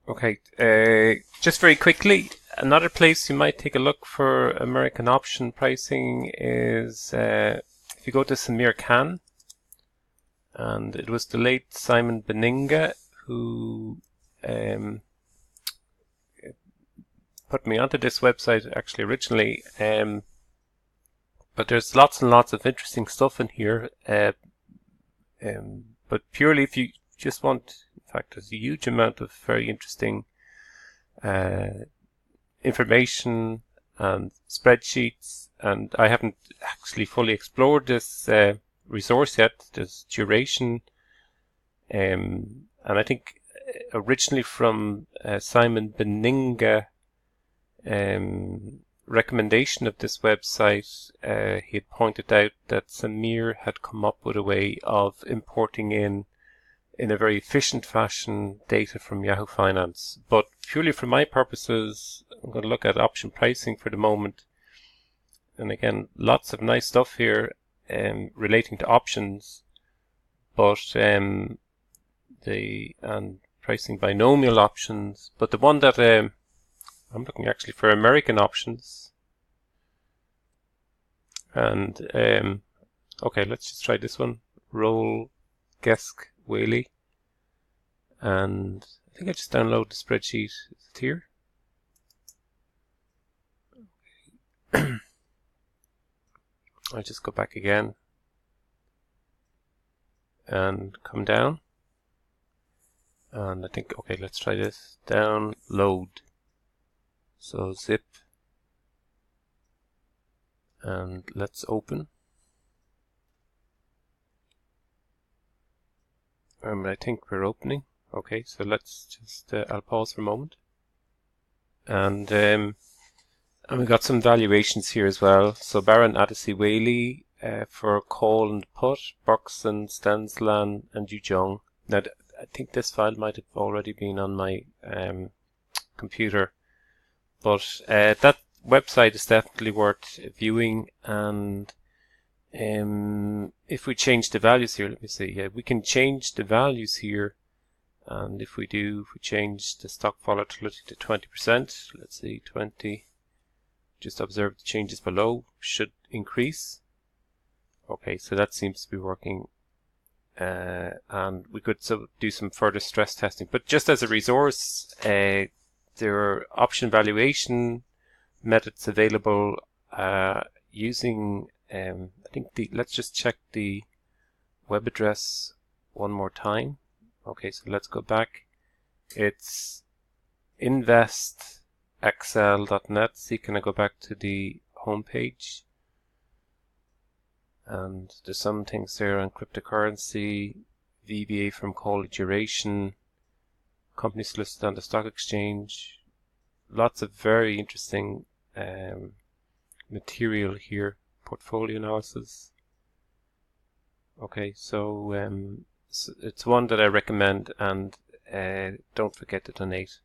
Okay, just very quickly, another place you might take a look for American option pricing is if you go to Samir Khan, and it was the late Simon Beninga who put me onto this website actually originally, but there's lots and lots of interesting stuff in here, but purely if you just want, in fact there's a huge amount of very interesting information and spreadsheets, and I haven't actually fully explored this resource yet. There's duration, and I think originally from Simon Beninga recommendation of this website, he had pointed out that Samir had come up with a way of importing in a very efficient fashion data from Yahoo Finance. But purely for my purposes, I'm going to look at option pricing for the moment. And again, lots of nice stuff here relating to options, but and pricing binomial options. But the one that I'm looking actually for American options. And okay, let's just try this one. Roll Gesk Whaley, and I think I just download the spreadsheet. Is it here? I just go back again and come down, and I think, okay, let's try this. Download. So zip, and let's open. I think we're opening. Okay, so let's just, I'll pause for a moment. And we got some valuations here as well. So Baron Addisi Whaley for call and put, Buxton, Stanslan, and Yujong. Now, I think this file might have already been on my computer, but that website is definitely worth viewing. And if we change the values here, let me see. Yeah, we can change the values here, and if we change the stock volatility to 20%, let's see, 20. Just observe the changes below should increase. Okay, so that seems to be working, and we could do some further stress testing. But just as a resource, there are option valuation methods available using. I think let's just check the web address one more time. Okay, so let's go back. It's investxl.net. So can I go back to the home page? And there's some things there on cryptocurrency, VBA from call duration, companies listed on the stock exchange. Lots of very interesting material here. Portfolio analysis. Okay, so it's one that I recommend, and don't forget to donate.